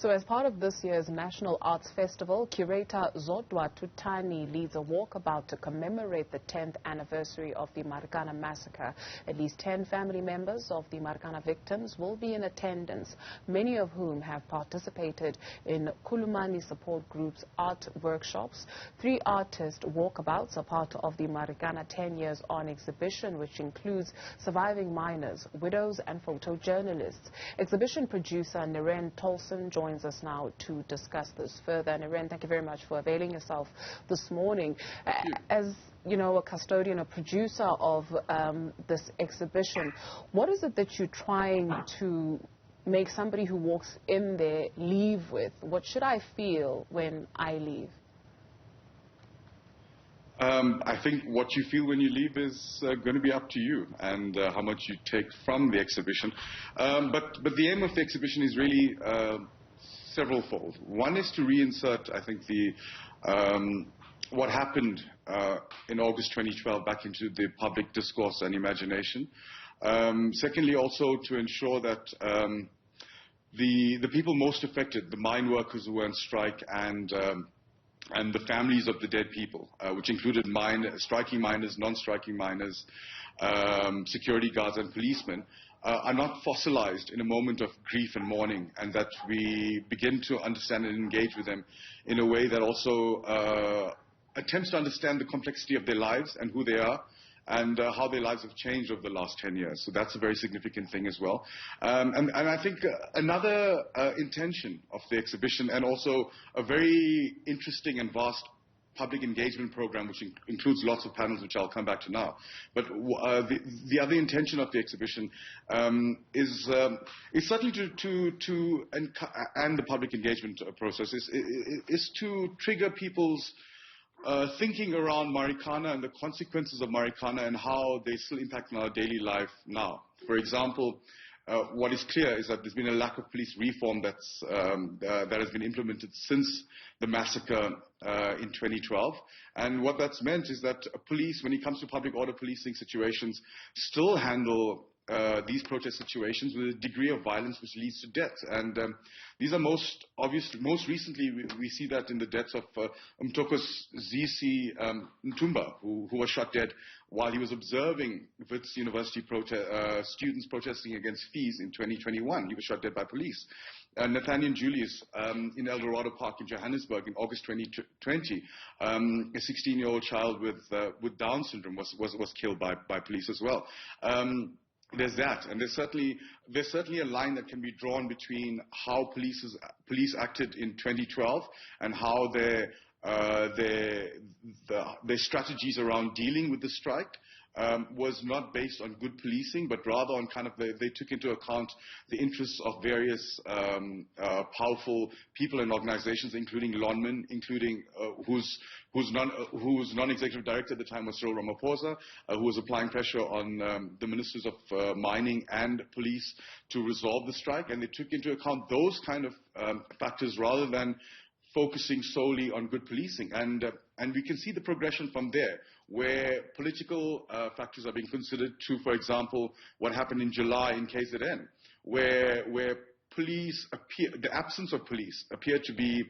So as part of this year's National Arts Festival, Curator Zodwa Tutani leads a walkabout to commemorate the 10th anniversary of the Marikana massacre. At least 10 family members of the Marikana victims will be in attendance, many of whom have participated in Khulumani Support Group's art workshops. 3 artist walkabouts are part of the Marikana 10 Years On exhibition, which includes surviving miners, widows and photojournalists. Exhibition producer Niren Tolsin joins us now to discuss this further. Niren, thank you very much for availing yourself this morning. As you know, a custodian, a producer of this exhibition, what is it that you're trying to make somebody who walks in there leave with? What should I feel when I leave? I think what you feel when you leave is going to be up to you and how much you take from the exhibition. But the aim of the exhibition is really several-fold. One is to reinsert, I think, what happened in August 2012 back into the public discourse and imagination. Secondly, also to ensure that the people most affected, the mine workers who were on strike and the families of the dead people, which included striking miners, non-striking miners, security guards and policemen, are not fossilized in a moment of grief and mourning, and that we begin to understand and engage with them in a way that also attempts to understand the complexity of their lives and who they are, and how their lives have changed over the last 10 years. So that's a very significant thing as well. And I think another intention of the exhibition, and also a very interesting and vast public engagement program, which includes lots of panels, which I'll come back to now. But the other intention of the exhibition is certainly and the public engagement process is to trigger people's thinking around Marikana and the consequences of Marikana and how they still impact on our daily life now. For example, what is clear is that there's been a lack of police reform that has been implemented since the massacre in 2012. And what that's meant is that police, when it comes to public order policing situations, still handle these protest situations with a degree of violence which leads to death. And these are most recently, we see that in the deaths of Mtokos Zisi Ntumba, who was shot dead while he was observing Wits University students protesting against fees in 2021. He was shot dead by police. Nathaniel Julius in El Dorado Park in Johannesburg in August 2020, a 16-year-old child with Down syndrome was killed by police as well. There's that, and there's certainly a line that can be drawn between how police acted in 2012 and how their strategies around dealing with the strike was not based on good policing, but rather on kind of they took into account the interests of various powerful people and organizations, including Lonman, including whose non-executive director at the time was Cyril Ramaphosa, who was applying pressure on the ministers of mining and police to resolve the strike, and they took into account those kind of factors rather than focusing solely on good policing. And we can see the progression from there, where political factors are being considered to, for example, what happened in July in KZN, where the absence of police appeared to be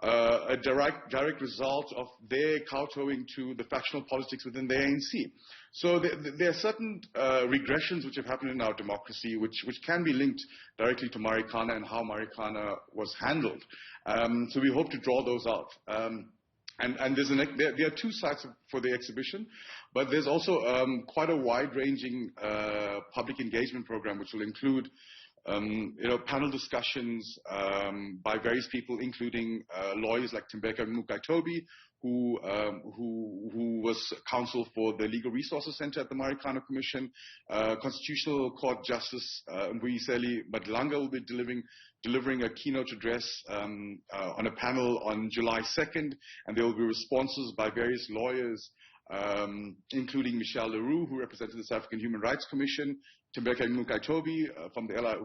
a direct result of their kowtowing to the factional politics within the ANC. So there are certain regressions which have happened in our democracy which can be linked directly to Marikana and how Marikana was handled. So we hope to draw those out. And there are 2 sides for the exhibition, but there's also quite a wide-ranging public engagement program which will include panel discussions by various people, including lawyers like Tembeka Mukaitobi, who was counsel for the Legal Resources Center at the Marikana Commission. Constitutional Court Justice Mbuyiseli Madlanga will be delivering a keynote address on a panel on July 2nd, and there will be responses by various lawyers, including Michelle Leroux, who represented the South African Human Rights Commission, Tembeka Mukaitobi,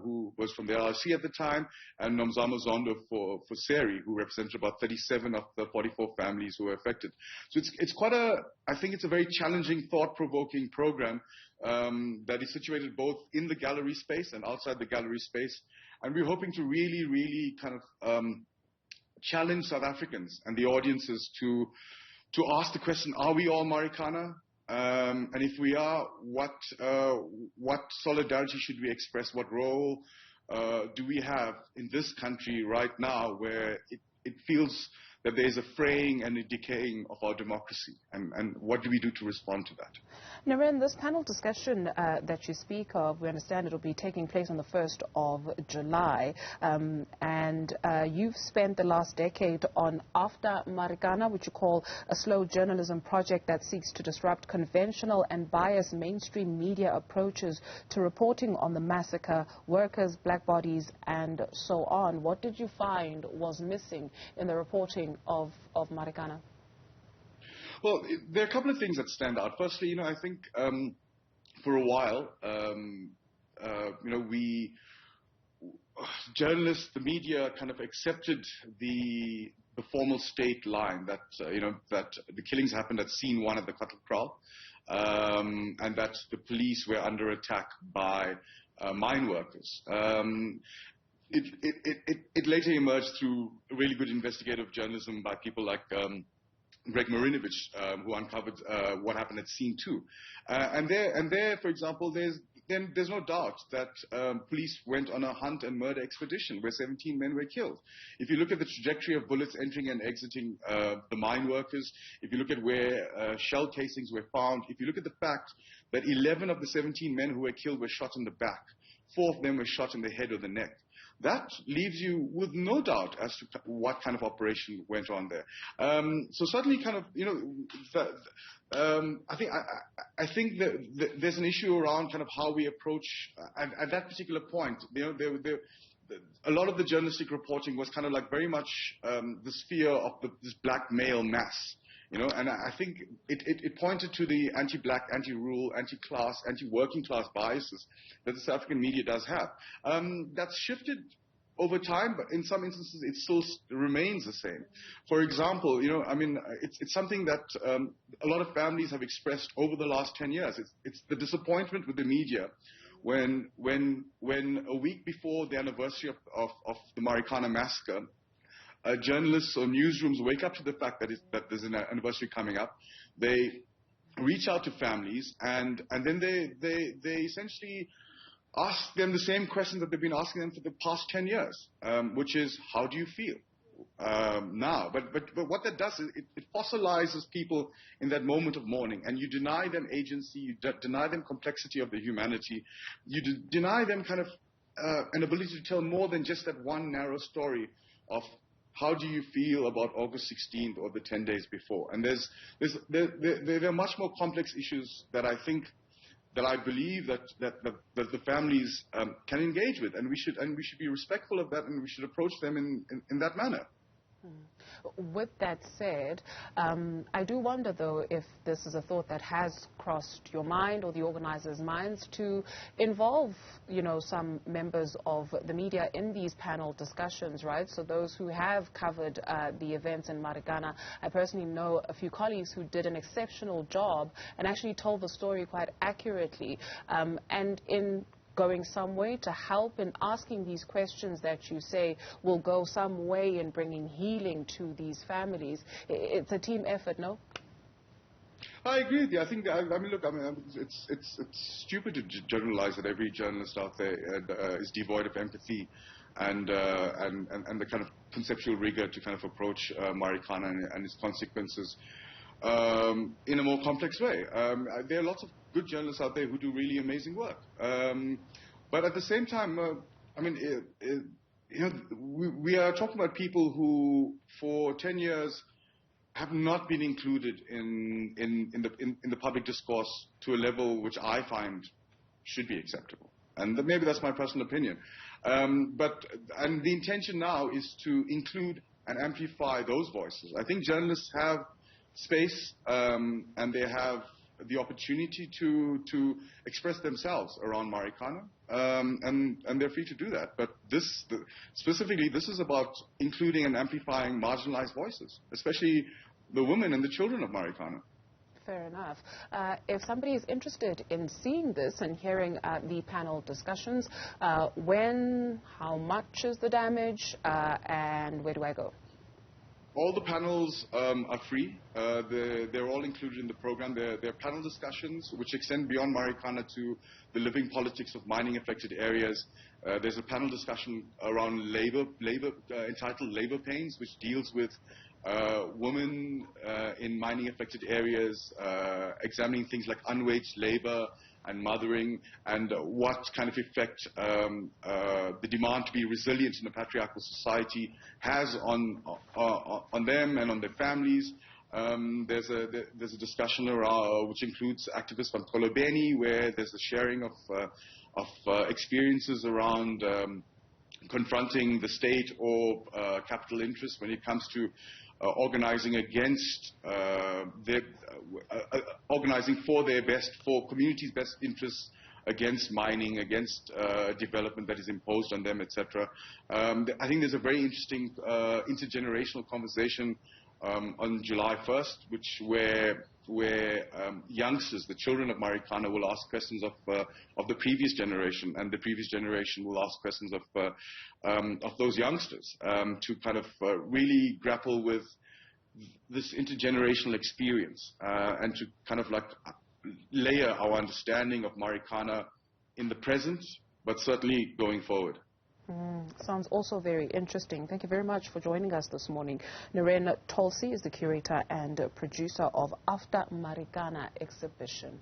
who was from the LRC at the time, and Nomzamo Zondo for SERI, who represented about 37 of the 44 families who were affected. So it's quite I think it's a very challenging, thought-provoking program that is situated both in the gallery space and outside the gallery space. And we're hoping to really kind of challenge South Africans and the audiences to ask the question, are we all Marikana? And if we are, what solidarity should we express? What role do we have in this country right now where it feels that there is a fraying and a decaying of our democracy? And what do we do to respond to that? Niren, this panel discussion that you speak of, we understand it will be taking place on the 1st of July. And you've spent the last decade on After Marikana, which you call a slow journalism project that seeks to disrupt conventional and biased mainstream media approaches to reporting on the massacre, workers, black bodies, and so on. What did you find was missing in the reporting of Marikana? Well, there are a couple of things that stand out. Firstly, I think for a while, journalists, the media kind of accepted the formal state line that, that the killings happened at scene 1 at the Cattle Kraal, and that the police were under attack by mine workers. It later emerged through really good investigative journalism by people like Greg Marinovich, who uncovered what happened at scene 2. And there, for example, there's no doubt that police went on a hunt and murder expedition where 17 men were killed. If you look at the trajectory of bullets entering and exiting the mine workers, if you look at where shell casings were found, if you look at the fact that 11 of the 17 men who were killed were shot in the back, 4 of them were shot in the head or the neck, that leaves you with no doubt as to what kind of operation went on there. So certainly, kind of, I think that there's an issue around kind of how we approach at that particular point. A lot of the journalistic reporting was kind of like very much the sphere of this black male mass. And I think it pointed to the anti-black, anti-rural, anti-class, anti-working class biases that the South African media does have. That's shifted over time, but in some instances it still remains the same. For example, it's something that a lot of families have expressed over the last 10 years. It's the disappointment with the media when a week before the anniversary of the Marikana massacre, journalists or newsrooms wake up to the fact that there's an anniversary coming up. They reach out to families and then they essentially ask them the same question that they've been asking them for the past 10 years, which is, how do you feel now? But what that does is it fossilizes people in that moment of mourning, and you deny them agency, you deny them complexity of the humanity, you deny them kind of an ability to tell more than just that one narrow story of how do you feel about August 16th or the 10 days before. And there are much more complex issues that I believe that the families can engage with, and we should be respectful of that, and we should approach them in that manner. With that said, I do wonder, though, if this is a thought that has crossed your mind or the organizers' minds to involve, some members of the media in these panel discussions, right? So those who have covered the events in Marikana, I personally know a few colleagues who did an exceptional job and actually told the story quite accurately. And in going some way to help in asking these questions that you say will go some way in bringing healing to these families. It's a team effort, no? I agree with you. I think, it's stupid to generalize that every journalist out there is devoid of empathy and the kind of conceptual rigor to kind of approach Marikana and its consequences in a more complex way. There are lots of good journalists out there who do really amazing work. But at the same time, we are talking about people who, for 10 years, have not been included in the public discourse to a level which I find should be acceptable. And maybe that's my personal opinion. And the intention now is to include and amplify those voices. I think journalists have space and they have the opportunity to express themselves around Marikana, and they're free to do that. But specifically, this is about including and amplifying marginalized voices, especially the women and the children of Marikana. fair enough. If somebody is interested in seeing this and hearing the panel discussions, when, how much is the damage, and where do I go? All the panels are free. They're all included in the program. They're panel discussions which extend beyond Marikana to the living politics of mining-affected areas. There's a panel discussion around labor entitled Labor Pains, which deals with women in mining-affected areas, examining things like unwaged labor and mothering, and what kind of effect the demand to be resilient in a patriarchal society has on them and on their families. There's a discussion around, which includes activists from Khulumani, where there's a sharing of experiences around confronting the state or capital interests when it comes to organizing against organizing for communities' best interests against mining, against development that is imposed on them, etc. I think there's a very interesting intergenerational conversation on July 1st, where youngsters, the children of Marikana, will ask questions of the previous generation, and the previous generation will ask questions of those youngsters to kind of really grapple with this intergenerational experience and to kind of like layer our understanding of Marikana in the present, but certainly going forward. Sounds also very interesting. Thank you very much for joining us this morning. Niren Tolsin is the curator and producer of After Marikana exhibition.